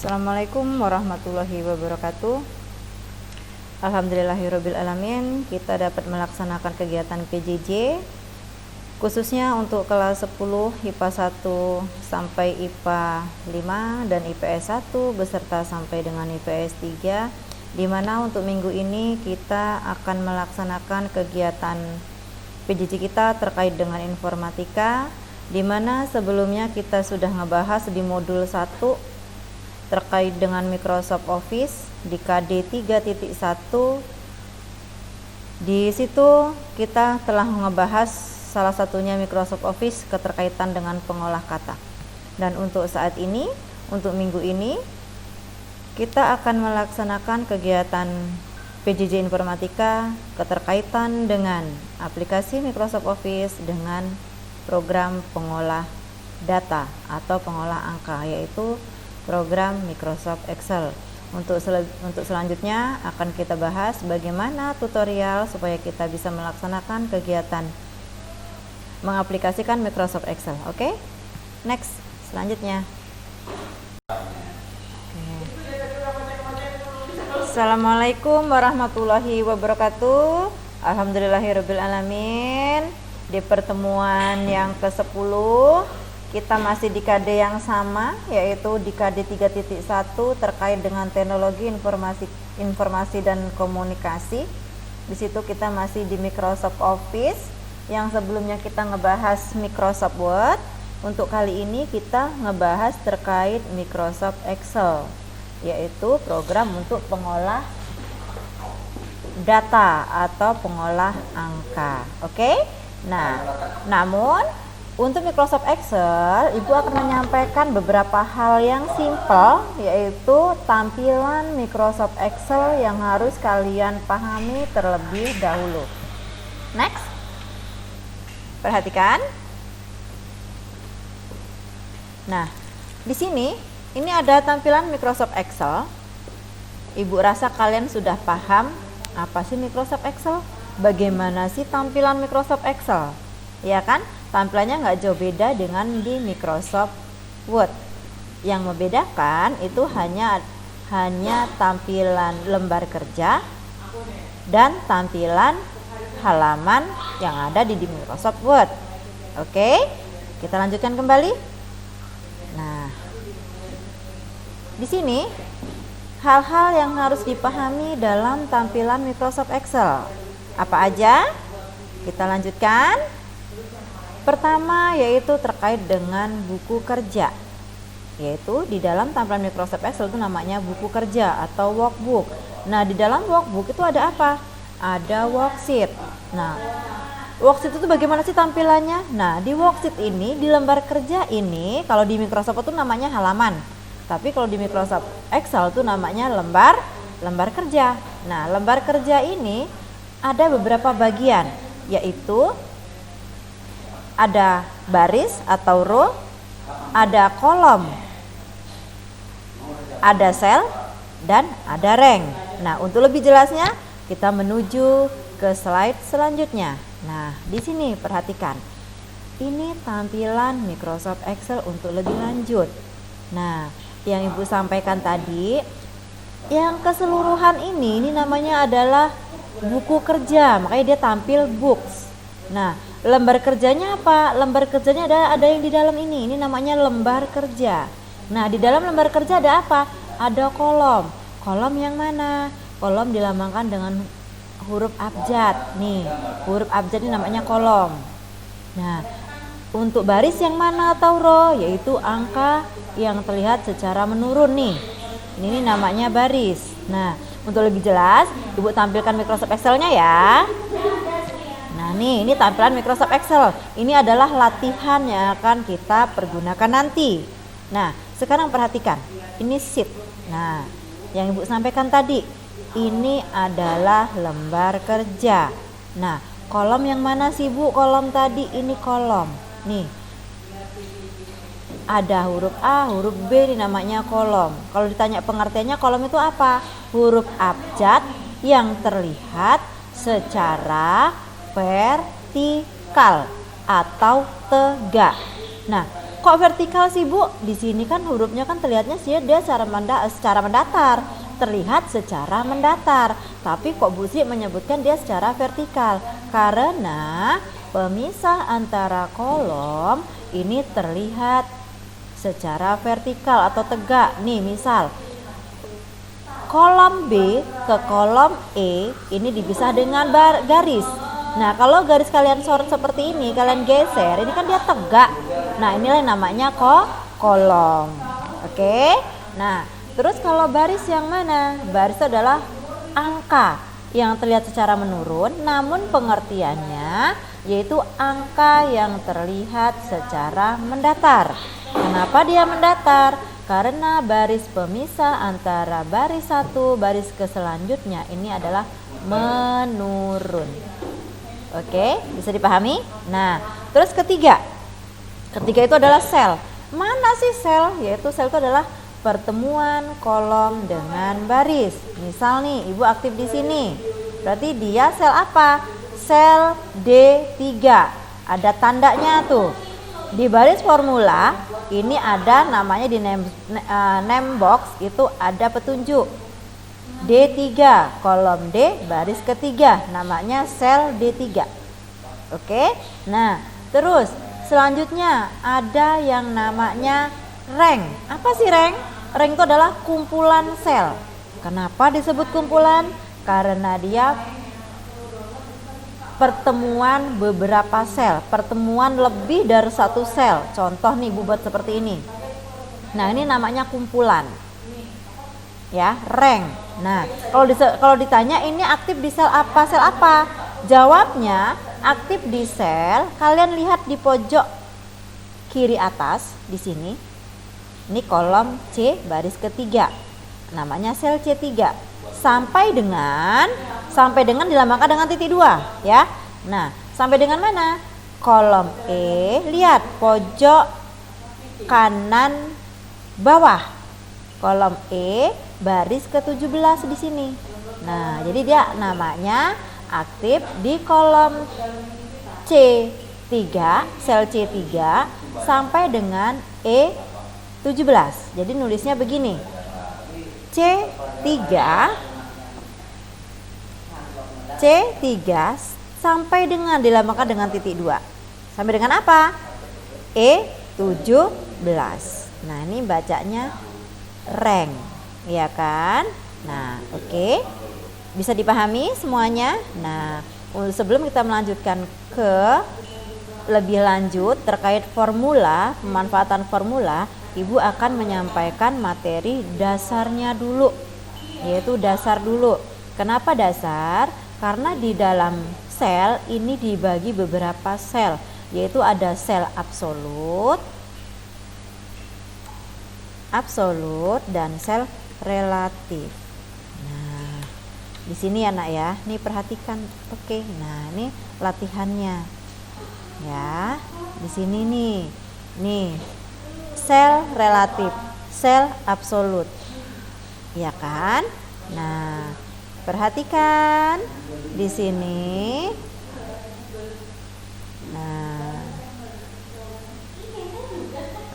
Assalamualaikum warahmatullahi wabarakatuh. Alhamdulillahirrabbilalamin, kita dapat melaksanakan kegiatan PJJ khususnya untuk kelas 10 IPA 1 sampai IPA 5 dan IPS 1 beserta sampai dengan IPS 3, di mana untuk minggu ini kita akan melaksanakan kegiatan PJJ kita terkait dengan informatika, di mana sebelumnya kita sudah ngebahas di modul 1 terkait dengan Microsoft Office di KD 3.1. Di situ kita telah ngebahas salah satunya Microsoft Office keterkaitan dengan pengolah kata. Dan untuk saat ini, untuk minggu ini, kita akan melaksanakan kegiatan PJJ Informatika keterkaitan dengan aplikasi Microsoft Office dengan program pengolah data atau pengolah angka, yaitu program Microsoft Excel. Untuk selanjutnya akan kita bahas bagaimana tutorial supaya kita bisa melaksanakan kegiatan mengaplikasikan Microsoft Excel. Oke? Next, selanjutnya. Assalamualaikum warahmatullahi wabarakatuh. Alhamdulillahirrabbilalamin. Di pertemuan yang ke-10 kita masih di KD yang sama, yaitu di KD 3.1 terkait dengan teknologi informasi dan komunikasi. Di situ kita masih di Microsoft Office. Yang sebelumnya kita ngebahas Microsoft Word. Untuk kali ini kita ngebahas terkait Microsoft Excel, yaitu program untuk pengolah data atau pengolah angka. Oke? Nah, namun untuk Microsoft Excel, Ibu akan menyampaikan beberapa hal yang simpel, yaitu tampilan Microsoft Excel yang harus kalian pahami terlebih dahulu. Next, perhatikan. Nah, di sini ini ada tampilan Microsoft Excel. Ibu rasa kalian sudah paham apa sih Microsoft Excel? Bagaimana sih tampilan Microsoft Excel? Ya kan? Tampilannya nggak jauh beda dengan di Microsoft Word. Yang membedakan itu hanya tampilan lembar kerja dan tampilan halaman yang ada di Microsoft Word. Oke, kita lanjutkan kembali. Nah, di sini hal-hal yang harus dipahami dalam tampilan Microsoft Excel apa aja? Kita lanjutkan. Pertama yaitu terkait dengan buku kerja, yaitu di dalam tampilan Microsoft Excel itu namanya buku kerja atau workbook. Nah, di dalam workbook itu ada apa? Ada worksheet. Nah, worksheet itu bagaimana sih tampilannya? Nah, di worksheet ini, di lembar kerja ini, kalau di Microsoft itu namanya halaman, tapi kalau di Microsoft Excel itu namanya lembar kerja. Nah, lembar kerja ini ada beberapa bagian, yaitu ada baris atau row, ada kolom, ada sel, dan ada rank. Nah, untuk lebih jelasnya kita menuju ke slide selanjutnya. Nah, di sini perhatikan. Ini tampilan Microsoft Excel untuk lebih lanjut. Nah, yang Ibu sampaikan tadi, yang keseluruhan ini namanya adalah buku kerja, makanya dia tampil books. Nah, lembar kerjanya apa? Lembar kerjanya ada yang di dalam ini. Ini namanya lembar kerja. Nah, di dalam lembar kerja ada apa? Ada kolom. Kolom yang mana? Kolom dilambangkan dengan huruf abjad. Nih, huruf abjad ini namanya kolom. Nah, untuk baris yang mana atau row? Yaitu angka yang terlihat secara menurun nih. Ini namanya baris. Nah, untuk lebih jelas, Ibu tampilkan Microsoft Excel-nya ya. Nah, ini tampilan Microsoft Excel. Ini adalah latihan yang akan kita pergunakan nanti. Nah, sekarang perhatikan. Ini sheet. Nah, yang Ibu sampaikan tadi, ini adalah lembar kerja. Nah, kolom yang mana sih, Bu? Kolom tadi ini kolom. Nih. Ada huruf A, huruf B, ini namanya kolom. Kalau ditanya pengertiannya, kolom itu apa? Huruf abjad yang terlihat secara vertikal atau tegak. Nah, Kok vertikal sih Bu? Di sini kan hurufnya kan terlihatnya sih dia secara mendatar, terlihat secara mendatar. Tapi kok Bu Sri menyebutkan dia secara vertikal? Karena pemisah antara kolom ini terlihat secara vertikal atau tegak. Nih misal kolom B ke kolom E ini dipisah dengan garis. Nah kalau garis kalian sorot seperti ini, kalian geser, ini kan dia tegak. Nah inilah yang namanya kolom. Oke. Nah terus kalau baris yang mana? Baris itu adalah angka yang terlihat secara menurun, namun pengertiannya yaitu angka yang terlihat secara mendatar. Kenapa dia mendatar? Karena baris pemisah antara baris satu baris ke selanjutnya ini adalah menurun. Oke, bisa dipahami? Nah, terus ketiga itu adalah sel. Mana sih sel? Yaitu sel itu adalah pertemuan kolom dengan baris. Misal nih, Ibu aktif di sini. Berarti dia sel apa? Sel D3. Ada tandanya tuh. Di baris formula ini ada namanya di name box itu ada petunjuk D3 kolom D baris ketiga, namanya sel D3. Oke. Nah, terus selanjutnya ada yang namanya rank. Apa sih rank? Rank itu adalah kumpulan sel. Kenapa disebut kumpulan? Karena dia pertemuan beberapa sel, pertemuan lebih dari satu sel. Contoh nih Bu buat seperti ini. Nah, ini namanya kumpulan. Ya, rank. Nah, kalau ditanya ini aktif di sel apa? Sel apa? Jawabnya aktif di sel. Kalian lihat di pojok kiri atas di sini. Ini kolom C baris ketiga. Namanya sel C3. Sampai dengan dilambangkan dengan titik 2 ya. Nah, sampai dengan mana? Kolom E, lihat pojok kanan bawah. Kolom E baris ke-17 di sini. Nah, jadi dia namanya aktif di kolom C3, sel C3 sampai dengan E17. Jadi nulisnya begini. C3 sampai dengan dilambangkan dengan titik 2. Sampai dengan apa? E17. Nah, ini bacanya rank, ya kan? Nah, oke. Bisa dipahami semuanya? Nah, sebelum kita melanjutkan ke lebih lanjut terkait formula, pemanfaatan formula, Ibu akan menyampaikan materi dasarnya dulu, yaitu dasar dulu. Kenapa dasar? Karena di dalam sel ini dibagi beberapa sel, yaitu ada sel absolut dan sel relatif. Nah, di sini ya Nak ya, nih perhatikan. Oke, nah ini latihannya. Ya, di sini nih sel relatif, sel absolut, ya kan? Nah, perhatikan di sini. Nah,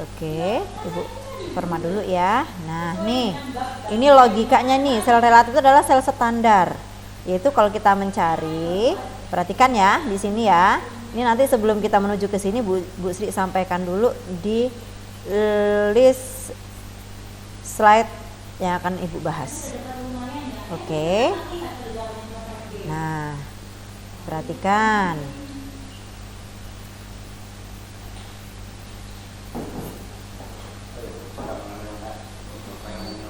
oke, Ibu format dulu ya. Nah, nih, ini logikanya nih. Sel relatif itu adalah sel standar. Yaitu kalau kita mencari, perhatikan ya di sini ya. Ini nanti sebelum kita menuju ke sini, Bu Sri sampaikan dulu di list slide yang akan Ibu bahas. Oke. Nah, perhatikan.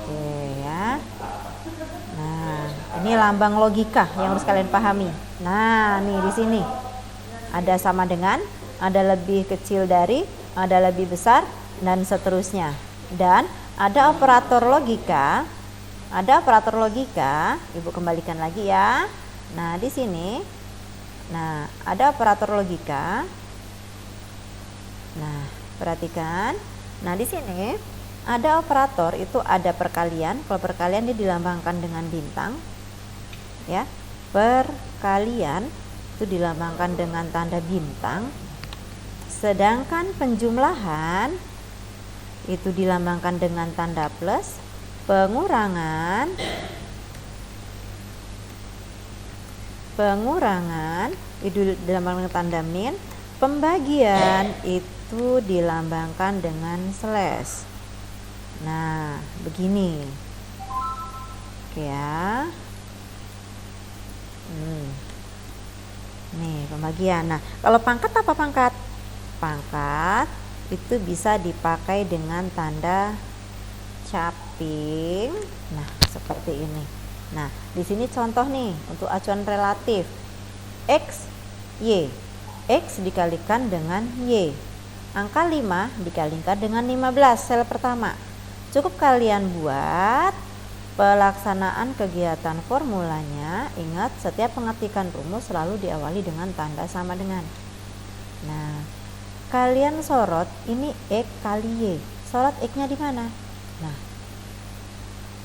Oke ya. Nah, ini lambang logika yang harus kalian pahami. Nah, nih di sini ada sama dengan, ada lebih kecil dari, ada lebih besar, dan seterusnya. Dan ada operator logika. Ibu kembalikan lagi ya. Nah, di sini. Nah, ada operator logika. Nah, perhatikan. Nah, di sini ada operator, itu ada perkalian. Kalau perkalian dia dilambangkan dengan bintang. Ya. Perkalian itu dilambangkan dengan tanda bintang. sedangkan penjumlahan itu dilambangkan dengan tanda plus, pengurangan itu dilambangkan dengan tanda min, pembagian itu dilambangkan dengan slash. Nah, begini. Oke ya. Nih, pembagian. Nah, kalau pangkat apa pangkat? Pangkat itu bisa dipakai dengan tanda caping. Nah, seperti ini. Nah, di sini contoh nih untuk acuan relatif. X, Y. X dikalikan dengan Y. Angka 5 dikalikan dengan 15, sel pertama. Cukup kalian buat pelaksanaan kegiatan formulanya. Ingat, setiap pengetikan rumus selalu diawali dengan tanda sama dengan. Nah, kalian sorot ini X kali Y. Sorot X-nya di mana? Nah,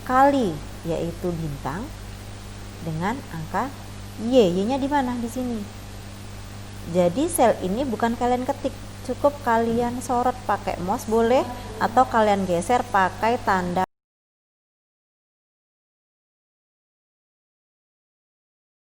kali yaitu bintang dengan angka Y. Y-nya di mana? Di sini. Jadi sel ini bukan kalian ketik, cukup kalian sorot pakai mouse boleh, atau kalian geser pakai tanda